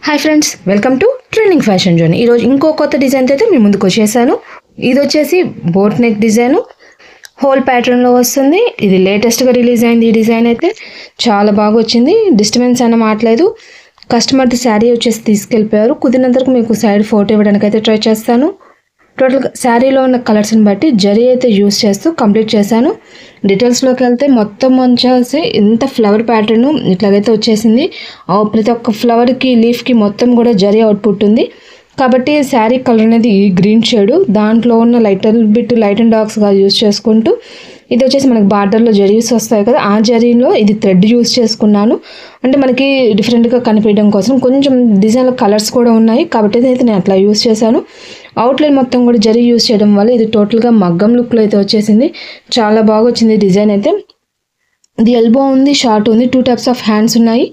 Hi friends, welcome to trending fashion zone. ఈరోజు ఇంకో కొత్త డిజైన్తో అయితే మీ ముందుకు వచ్చేసాను. ఇది వచ్చేసి బోట్ నెక్ డిజైన్, హోల్ ప్యాటర్న్లో వస్తుంది. ఇది లేటెస్ట్గా రిలీజ్ అయింది. ఈ డిజైన్ అయితే చాలా బాగా వచ్చింది. డిస్టర్బెన్స్ అన్న మాట్లేదు. కస్టమర్ది శారీ వచ్చేసి తీసుకెళ్ళిపోయారు. కుదిరినంతరకు మీకు సైడ్ ఫోటో ఇవ్వడానికి అయితే ట్రై చేస్తాను. టోటల్గా శారీలో ఉన్న కలర్స్ని బట్టి జరీ అయితే యూస్ చేస్తూ కంప్లీట్ చేశాను. డీటెయిల్స్లోకి వెళ్తే మొత్తం వచ్చేసి ఇంత ఫ్లవర్ ప్యాటర్న్ ఇట్లాగైతే వచ్చేసింది. ప్రతి ఒక్క ఫ్లవర్కి లీఫ్కి మొత్తం కూడా జరీ అవుట్పుట్ ఉంది. కాబట్టి శారీ కలర్ అనేది గ్రీన్ షేడ్, దాంట్లో ఉన్న లైట్ అండ్ డార్క్స్గా యూస్ చేసుకుంటూ ఇది వచ్చేసి మనకి బార్డర్లో జరీస్ వస్తాయి కదా, ఆ జరీలో ఇది థ్రెడ్ యూస్ చేసుకున్నాను. అంటే మనకి డిఫరెంట్గా కనిపించడం కోసం కొంచెం డిజైన్లో కలర్స్ కూడా ఉన్నాయి కాబట్టి అయితే నేను అట్లా యూస్ చేశాను. అవుట్లైన్ మొత్తం కూడా జరీ యూస్ చేయడం వల్ల ఇది టోటల్గా మగ్గం లుక్లో అయితే వచ్చేసింది. చాలా బాగా వచ్చింది డిజైన్ అయితే. ఇది ఎల్బో ఉంది, షార్ట్ ఉంది, 2 టైప్స్ ఆఫ్ హ్యాండ్స్ ఉన్నాయి.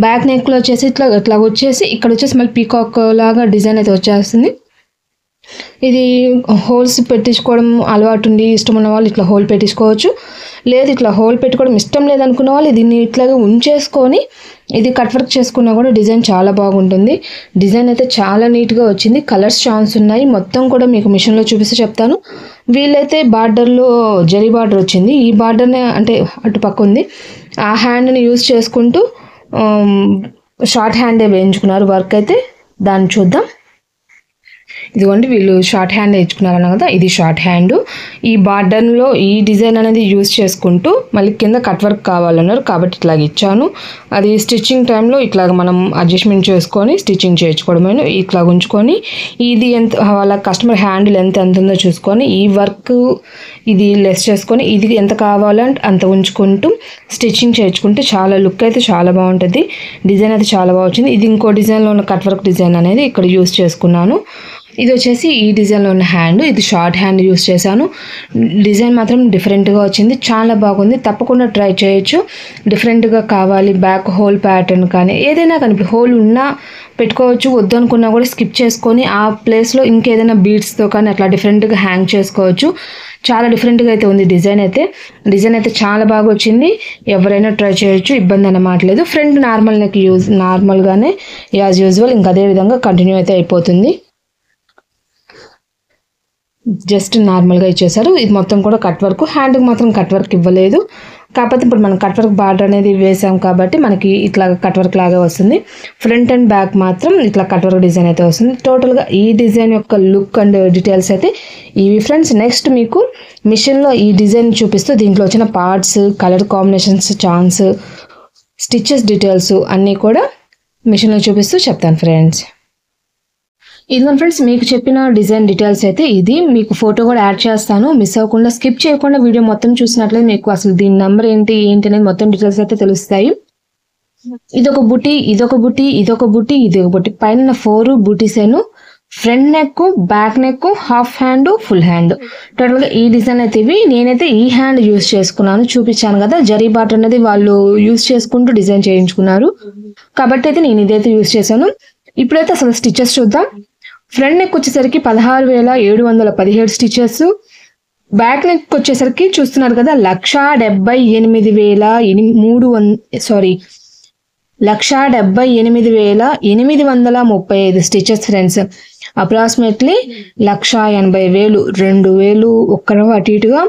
బ్యాక్ నెక్లో వచ్చేసి ఇట్లా వచ్చేసి ఇక్కడ వచ్చేసి మళ్ళీ పీకాక్ లాగా డిజైన్ అయితే వచ్చేస్తుంది. ఇది హోల్స్ పెట్టించుకోవడం అలవాటు ఉండి ఇష్టం ఉన్న వాళ్ళు ఇట్లా హోల్ పెట్టించుకోవచ్చు. లేదు ఇట్లా హోల్ పెట్టుకోవడం ఇష్టం లేదనుకున్న వాళ్ళు దీన్ని ఇట్లాగే ఉంచేసుకొని ఇది కట్ వర్క్ చేసుకున్నా కూడా డిజైన్ చాలా బాగుంటుంది. డిజైన్ అయితే చాలా నీట్గా వచ్చింది. కలర్స్ ఛాన్స్ ఉన్నాయి. మొత్తం కూడా మీకు మిషన్లో చూపిస్తే చెప్తాను. వీళ్ళైతే బార్డర్లో జరీ బార్డర్ వచ్చింది. ఈ బార్డర్నే అంటే అటు పక్క ఉంది. ఆ హ్యాండ్ని యూజ్ చేసుకుంటూ షార్ట్ హ్యాండే వేయించుకున్నారు వర్క్ అయితే. దాన్ని చూద్దాం. ఇదిగోండి, వీళ్ళు షార్ట్ హ్యాండ్ వేయించుకున్నారన్న కదా, ఇది షార్ట్ హ్యాండ్. ఈ బార్డర్లో ఈ డిజైన్ అనేది యూజ్ చేసుకుంటూ మళ్ళీ కింద కట్ వర్క్ కావాలన్నారు కాబట్టి ఇట్లాగ ఇచ్చాను. అది స్టిచ్చింగ్ టైంలో ఇట్లాగ మనం అడ్జస్ట్మెంట్ చేసుకొని స్టిచ్చింగ్ చేయించుకోవడమే. ఇట్లా ఉంచుకొని ఇది ఎంత వాళ్ళ కస్టమర్ హ్యాండ్ లెంత్ ఎంత ఉందో చూసుకొని ఈ వర్క్ ఇది లెస్ చేసుకొని ఇది ఎంత కావాలంటే అంత ఉంచుకుంటూ స్టిచ్చింగ్ చేయించుకుంటే చాలా లుక్ అయితే చాలా బాగుంటుంది. డిజైన్ అయితే చాలా బాగా వచ్చింది. ఇది ఇంకో డిజైన్లో ఉన్న కట్ వర్క్ డిజైన్ అనేది ఇక్కడ యూజ్ చేసుకున్నాను. ఇది వచ్చేసి ఈ డిజైన్లో ఉన్న హ్యాండ్, ఇది షార్ట్ హ్యాండ్ యూస్ చేశాను. డిజైన్ మాత్రం డిఫరెంట్గా వచ్చింది, చాలా బాగుంది. తప్పకుండా ట్రై చేయొచ్చు. డిఫరెంట్గా కావాలి, బ్యాక్ హోల్ ప్యాటర్న్ కానీ ఏదైనా కానీ హోల్ ఉన్నా పెట్టుకోవచ్చు, వద్దు అనుకున్నా కూడా స్కిప్ చేసుకొని ఆ ప్లేస్లో ఇంకేదైనా బీడ్స్తో కానీ అట్లా డిఫరెంట్గా హ్యాంగ్ చేసుకోవచ్చు. చాలా డిఫరెంట్గా అయితే ఉంది డిజైన్ అయితే చాలా బాగా వచ్చింది. ఎవరైనా ట్రై చేయొచ్చు, ఇబ్బంది అన్నమాట లేదు. ఫ్రంట్ నార్మల్ నెక్ నార్మల్గానే యాజ్ యూజువల్ ఇంకా అదే విధంగా కంటిన్యూ అయితే అయిపోతుంది. జస్ట్ నార్మల్గా ఇచ్చేసారు. ఇది మొత్తం కూడా కట్ వర్క్. హ్యాండ్కి మాత్రం కట్ వర్క్ ఇవ్వలేదు. కాకపోతే ఇప్పుడు మనం కట్ వర్క్ బార్డర్ అనేది వేసాం కాబట్టి మనకి ఇట్లా కట్ వర్క్ లాగా వస్తుంది. ఫ్రంట్ అండ్ బ్యాక్ మాత్రం ఇట్లా కట్ వర్క్ డిజైన్ అయితే వస్తుంది. టోటల్గా ఈ డిజైన్ యొక్క లుక్ అండ్ డీటెయిల్స్ అయితే ఇవి ఫ్రెండ్స్. నెక్స్ట్ మీకు మిషన్లో ఈ డిజైన్ చూపిస్తూ దీంట్లో వచ్చిన parts, colour combinations, chance, stitches details అన్నీ కూడా మిషన్లో చూపిస్తూ చెప్తాను ఫ్రెండ్స్. ఇదిగోండి ఫ్రెండ్స్, మీకు చెప్పిన డిజైన్ డీటెయిల్స్ అయితే ఇది. మీకు ఫోటో కూడా యాడ్ చేస్తాను. మిస్ అవ్వకుండా స్కిప్ చేయకుండా వీడియో మొత్తం చూసినట్లయితే మీకు అసలు దీని నెంబర్ ఏంటి అనేది మొత్తం డీటెయిల్స్ అయితే తెలుస్తాయి. ఇదొక బుటీ, ఇదొక బుటీ. పైన 4 బూటీస్ ఏను, front neck, back neck, half hand, full hand. టోటల్గా ఈ డిజైన్ అయితే ఇవి. నేనైతే ఈ హ్యాండ్ యూస్ చేసుకున్నాను, చూపించాను కదా. జరీ బార్డర్ అనేది వాళ్ళు యూస్ చేసుకుంటూ డిజైన్ చేయించుకున్నారు కాబట్టి అయితే నేను ఇదైతే యూస్ చేశాను. ఇప్పుడైతే అసలు స్టిచెస్ చూద్దాం. ఫ్రంట్ నెక్ వచ్చేసరికి 16,717 స్టిచెస్. బ్యాక్ నెక్ వచ్చేసరికి చూస్తున్నారు కదా 1,78,835 స్టిచెస్ ఫ్రెండ్స్. అప్రాక్సిమేట్లీ 1,80,000, 2,000 ఒక్కరవ అటు ఇటుగా.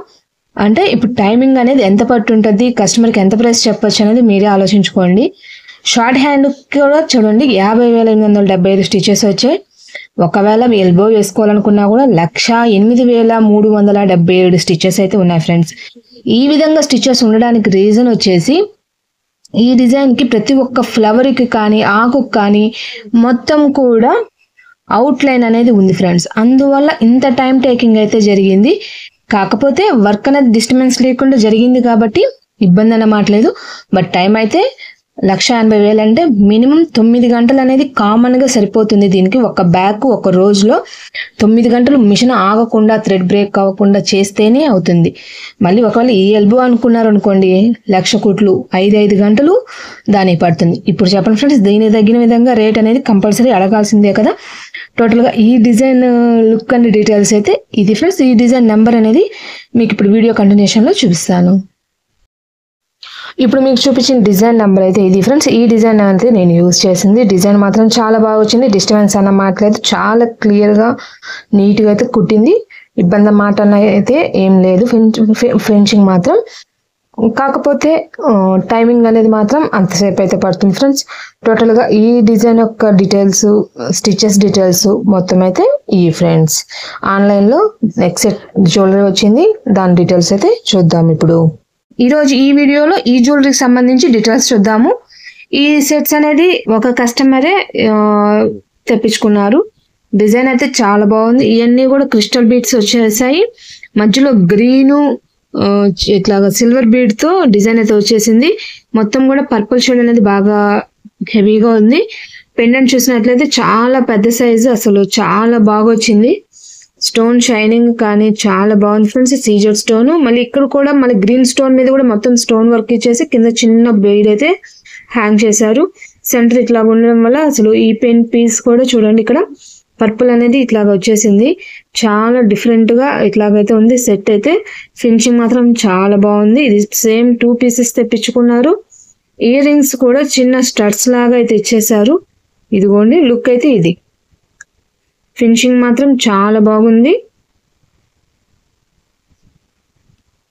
అంటే ఇప్పుడు టైమింగ్ అనేది ఎంత పట్టుంటుంది, కస్టమర్కి ఎంత ప్రైస్ చెప్పొచ్చు అనేది మీరే ఆలోచించుకోండి. షార్ట్ హ్యాండ్ కూడా చూడండి 50,875 స్టిచెస్ వచ్చాయి. ఒకవేళ ఎల్బో వేసుకోవాలనుకున్నా కూడా 1,08,377 స్టిచెస్ అయితే ఉన్నాయి ఫ్రెండ్స్. ఈ విధంగా స్టిచెస్ ఉండడానికి రీజన్ వచ్చేసి ఈ డిజైన్కి ప్రతి ఒక్క ఫ్లవర్కి కానీ ఆకుకు కానీ మొత్తం కూడా అవుట్లైన్ అనేది ఉంది ఫ్రెండ్స్. అందువల్ల ఇంత టైం టేకింగ్ అయితే జరిగింది. కాకపోతే వర్క్ అనేది డిస్టర్బెన్స్ లేకుండా జరిగింది కాబట్టి ఇబ్బంది అన్నమాట లేదు. బట్ టైం అయితే 1,80,000 అంటే మినిమం 9 గంటలు అనేది కామన్గా సరిపోతుంది దీనికి. ఒక బ్యాక్ ఒక రోజులో 9 గంటలు మిషన్ ఆగకుండా, థ్రెడ్ బ్రేక్ అవ్వకుండా చేస్తేనే అవుతుంది. మళ్ళీ ఒకవేళ ఈ ఎల్బో అనుకున్నారు అనుకోండి 1,00,000 కుట్లు 5 గంటలు దానికి పడుతుంది. ఇప్పుడు చెప్పండి ఫ్రెండ్స్, దీనికి తగిన విధంగా రేట్ అనేది కంపల్సరీ అడగాల్సిందే కదా. టోటల్గా ఈ డిజైన్ లుక్ అండ్ డీటెయిల్స్ అయితే ఇది ఫ్రెండ్స్. ఈ డిజైన్ నెంబర్ అనేది మీకు ఇప్పుడు వీడియో కంటిన్యూషన్లో చూపిస్తాను. ఇప్పుడు మీకు చూపించిన డిజైన్ నెంబర్ అయితే ఇది ఫ్రెండ్స్. ఈ డిజైన్ అయితే నేను యూజ్ చేసింది. డిజైన్ మాత్రం చాలా బాగా వచ్చింది. డిస్టర్బెన్స్ అన్న మాటలేదు, చాలా క్లియర్గా నీట్గా అయితే కుట్టింది. ఇబ్బంది మాట అయితే ఏం లేదు. ఫినిషింగ్ మాత్రం, కాకపోతే టైమింగ్ అనేది మాత్రం అంతసేపు అయితే పడుతుంది ఫ్రెండ్స్. టోటల్గా ఈ డిజైన్ యొక్క డీటెయిల్స్, స్టిచెస్ డీటెయిల్స్ మొత్తం అయితే ఈ ఫ్రెండ్స్. ఆన్లైన్లో నెక్స్ట్ సెట్ జ్యువెలరీ వచ్చింది, దాని డీటెయిల్స్ అయితే చూద్దాం ఇప్పుడు. ఈరోజు ఈ వీడియోలో ఈ జ్యువెలరీకి సంబంధించి డీటెయిల్స్ చూద్దాము. ఈ సెట్స్ అనేది ఒక కస్టమరే తెప్పించుకున్నారు. డిజైన్ అయితే చాలా బాగుంది. ఇవన్నీ కూడా క్రిస్టల్ బీడ్స్ వచ్చేసాయి. మధ్యలో గ్రీను ఇట్లాగా సిల్వర్ బీడ్తో డిజైన్ అయితే వచ్చేసింది. మొత్తం కూడా పర్పుల్ షేడ్ అనేది బాగా హెవీగా ఉంది. పెండెంట్ చూసినట్లయితే చాలా పెద్ద సైజు, అసలు చాలా బాగా వచ్చింది. స్టోన్ షైనింగ్ కానీ చాలా బాగుంది ఫ్రెండ్స్. సీజర్ స్టోన్, మళ్ళీ ఇక్కడ కూడా మళ్ళీ గ్రీన్ స్టోన్ మీద కూడా మొత్తం స్టోన్ వర్క్ ఇచ్చేసి కింద చిన్న బీడ్ అయితే హ్యాంగ్ చేశారు. సెంటర్ ఇట్లా ఉండడం వల్ల అసలు ఈ పెన్ పీస్ కూడా చూడండి, ఇక్కడ పర్పుల్ అనేది ఇట్లాగ వచ్చేసింది. చాలా డిఫరెంట్గా ఇట్లాగైతే ఉంది సెట్ అయితే. ఫినిషింగ్ మాత్రం చాలా బాగుంది. ఇది సేమ్ 2 పీసెస్ తెప్పించుకున్నారు. ఇయర్ రింగ్స్ కూడా చిన్న స్టడ్స్ లాగా అయితే ఇచ్చేసారు. ఇదిగోండి లుక్ అయితే ఇది. ఫినిషింగ్ మాత్రం చాలా బాగుంది,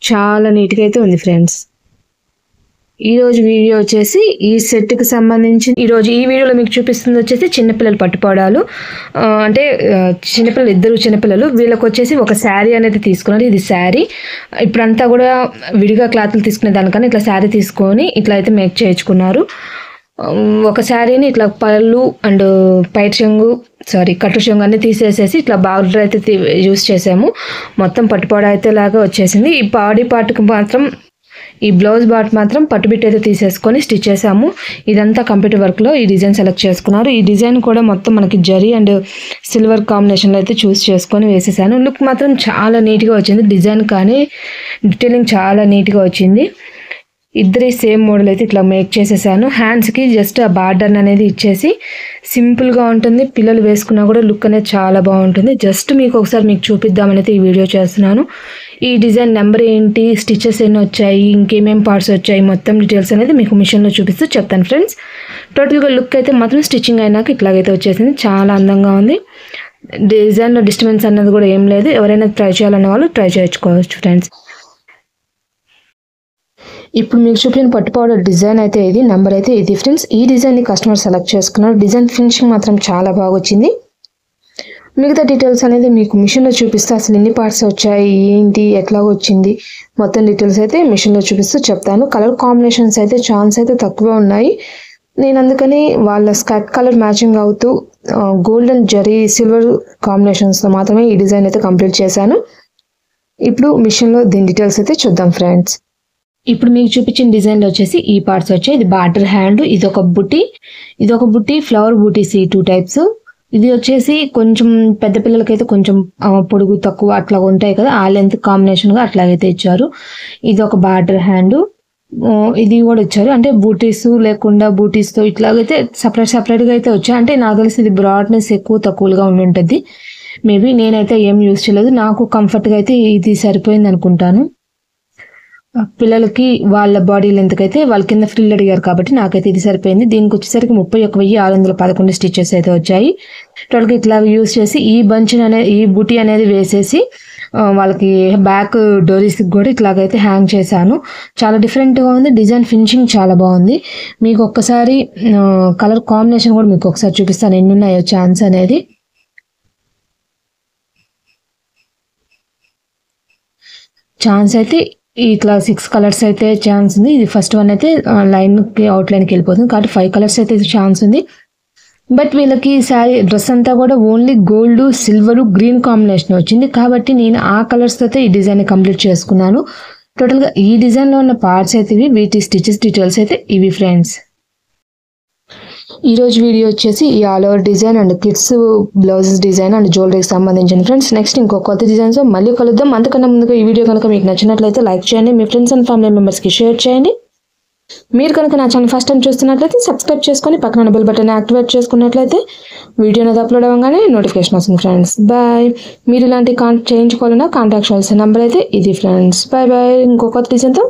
చాలా నీట్గా అయితే ఉంది ఫ్రెండ్స్. ఈరోజు వీడియో వచ్చేసి ఈ సెట్కి సంబంధించి ఈరోజు ఈ వీడియోలో మీకు చూపిస్తుంది వచ్చేసి చిన్నపిల్లలు పట్టుకోవడాలు. అంటే చిన్నపిల్లలు, 2 చిన్నపిల్లలు. వీళ్ళకి వచ్చేసి ఒక శారీ అనేది తీసుకున్నారు. ఇది శారీ. ఇప్పుడంతా కూడా విడిగా క్లాత్లు తీసుకునే దానికన్నా ఇట్లా శారీ తీసుకొని ఇట్లా అయితే మేక్ చేయించుకున్నారు. ఒక శారీని ఇట్లా పళ్ళు అండ్ కట్టు చెంగు అన్ని తీసేసేసి ఇట్లా బార్డర్ అయితే యూస్ చేసాము. మొత్తం పట్టుపాడ అయితే లాగా వచ్చేసింది. ఈ బాడీ పార్ట్కి మాత్రం, ఈ బ్లౌజ్ పార్ట్ మాత్రం పట్టుబిట్ అయితే తీసేసుకొని స్టిచ్ చేసాము. ఇదంతా కంప్యూటర్ వర్క్లో ఈ డిజైన్ సెలెక్ట్ చేసుకున్నారు. ఈ డిజైన్ కూడా మొత్తం మనకి జరీ అండ్ సిల్వర్ కాంబినేషన్లో అయితే చూస్ చేసుకొని వేసేసాను. లుక్ మాత్రం చాలా నీట్గా వచ్చింది. డిజైన్ కానీ డీటెయిలింగ్ చాలా నీట్గా వచ్చింది. ఇద్దరి సేమ్ మోడల్ అయితే ఇట్లా మేక్ చేసేసాను. హ్యాండ్స్కి జస్ట్ ఆ బార్డర్ అనేది ఇచ్చేసి సింపుల్గా ఉంటుంది. పిల్లలు వేసుకున్నా కూడా లుక్ అనేది చాలా బాగుంటుంది. జస్ట్ మీకు ఒకసారి మీకు చూపిద్దామని అయితే ఈ వీడియో చేస్తున్నాను. ఈ డిజైన్ నెంబర్ ఏంటి, స్టిచెస్ ఎన్ని వచ్చాయి, ఇంకేమేం పార్ట్స్ వచ్చాయి, మొత్తం డీటెయిల్స్ అనేది మీకు మిషన్లో చూపిస్తూ చెప్తాను ఫ్రెండ్స్. టోటల్గా లుక్ అయితే మాత్రం స్టిచ్చింగ్ అయినాక ఇట్లాగైతే వచ్చేసింది. చాలా అందంగా ఉంది. డిజైన్లో డిస్టర్బెన్స్ అన్నది కూడా ఏం లేదు. ఎవరైనా ట్రై చేయాలనే వాళ్ళు ట్రై చేసుకోవచ్చు ఫ్రెండ్స్. ఇప్పుడు మీకు చూపిన పట్టు పౌడర్ డిజైన్ అయితే ఇది, నెంబర్ అయితే ఇది ఫ్రెండ్స్. ఈ డిజైన్ని కస్టమర్ సెలెక్ట్ చేసుకున్నారు. డిజైన్ ఫినిషింగ్ మాత్రం చాలా బాగా వచ్చింది. మిగతా డీటెయిల్స్ అనేది మీకు మిషన్లో చూపిస్తే అసలు ఎన్ని పార్ట్స్ వచ్చాయి, ఏంటి, ఎట్లా వచ్చింది, మొత్తం డీటెయిల్స్ అయితే మిషన్లో చూపిస్తూ చెప్తాను. కలర్ కాంబినేషన్స్ అయితే ఛాన్స్ అయితే తక్కువ ఉన్నాయి. నేను అందుకని వాళ్ళ స్కర్ట్ కలర్ మ్యాచింగ్ అవుతూ గోల్డెన్ జరీ సిల్వర్ కాంబినేషన్స్తో మాత్రమే ఈ డిజైన్ అయితే కంప్లీట్ చేశాను. ఇప్పుడు మిషన్లో దీని డీటెయిల్స్ అయితే చూద్దాం ఫ్రెండ్స్. ఇప్పుడు మీకు చూపించిన డిజైన్లో వచ్చేసి ఈ పార్ట్స్ వచ్చాయి. ఇది బార్డర్ హ్యాండ్, ఇదొక బుట్టి, ఫ్లవర్ బూటీస్, ఈ 2 టైప్స్. ఇది వచ్చేసి కొంచెం పెద్ద పిల్లలకైతే కొంచెం పొడుగు తక్కువ అట్లా ఉంటాయి కదా, ఆ లెంత్ కాంబినేషన్గా అట్లాగైతే ఇచ్చారు. ఇది ఒక బార్డర్ హ్యాండ్, ఇది కూడా ఇచ్చారు. అంటే బూటీస్ లేకుండా బూటీస్తో ఇట్లాగైతే సపరేట్గా అయితే వచ్చాయి. అంటే నాకు తెలిసి ఇది బ్రాడ్నెస్ ఎక్కువ తక్కువగా ఉండి ఉంటుంది. మేబీ నేనైతే ఏం యూజ్ చేయలేదు. నాకు కంఫర్ట్గా అయితే ఇది సరిపోయింది అనుకుంటాను. పిల్లలకి వాళ్ళ బాడీ లెంత్కి అయితే వాళ్ళ కింద ఫ్రిల్ అడిగారు కాబట్టి నాకైతే ఇది సరిపోయింది. దీనికి వచ్చేసరికి 31,611 స్టిచెస్ అయితే వచ్చాయి. టోటల్గా ఇట్లా యూజ్ చేసి ఈ బుటీ అనేది వేసేసి వాళ్ళకి బ్యాక్ డోరీస్కి కూడా ఇట్లాగైతే హ్యాంగ్ చేశాను. చాలా డిఫరెంట్గా ఉంది. డిజైన్ ఫినిషింగ్ చాలా బాగుంది. మీకు ఒక్కసారి కలర్ కాంబినేషన్ కూడా మీకు ఒకసారి చూపిస్తాను ఎన్ని ఉన్నాయో ఛాన్స్ అనేది. ఛాన్స్ అయితే ఇట్లా 6 కలర్స్ అయితే ఛాన్స్ ఉంది. ఇది ఫస్ట్ వన్ అయితే లైన్కి అవుట్లైన్కి వెళ్ళిపోతుంది కాబట్టి 5 కలర్స్ అయితే ఛాన్స్ ఉంది. బట్ వీళ్ళకి శారీ డ్రెస్ అంతా కూడా only gold, silver, green combination వచ్చింది కాబట్టి నేను ఆ కలర్స్తో అయితే ఈ డిజైన్ కంప్లీట్ చేసుకున్నాను. టోటల్గా ఈ డిజైన్లో ఉన్న పార్ట్స్ అయితే ఇవి, వీటి స్టిచెస్ డీటెయిల్స్ అయితే ఇవి ఫ్రెండ్స్. ఈరోజు వీడియో వచ్చేసి ఈ all over design and kids blouses design and జ్యువెలరీకి సంబంధించిన ఫ్రెండ్స్. నెక్స్ట్ ఇంకో కొత్త డిజైన్స్ మళ్ళీ కలుద్దాం. అంతకన్నా ముందుగా ఈ వీడియో కనుక మీకు నచ్చినట్లయితే లైక్ చేయండి, మీ ఫ్రెండ్స్ అండ్ ఫ్యామిలీ మెంబర్స్కి షేర్ చేయండి. మీరు కనుక నా ఛానల్ ఫస్ట్ టైం చూస్తున్నట్లయితే సబ్స్క్రైబ్ చేసుకొని పక్కన బెల్ బటన్ యాక్టివేట్ చేసుకున్నట్లయితే వీడియో అనేది అప్లోడ్ అవ్వగానే నోటిఫికేషన్ వస్తుంది ఫ్రెండ్స్. బాయ్. మీరు ఇలాంటి చేయించుకోవాలన్నా కాంటాక్ట్ చేయాల్సిన నెంబర్ అయితే ఇది ఫ్రెండ్స్. Bye bye. ఇంకో కొత్త డిజైన్తో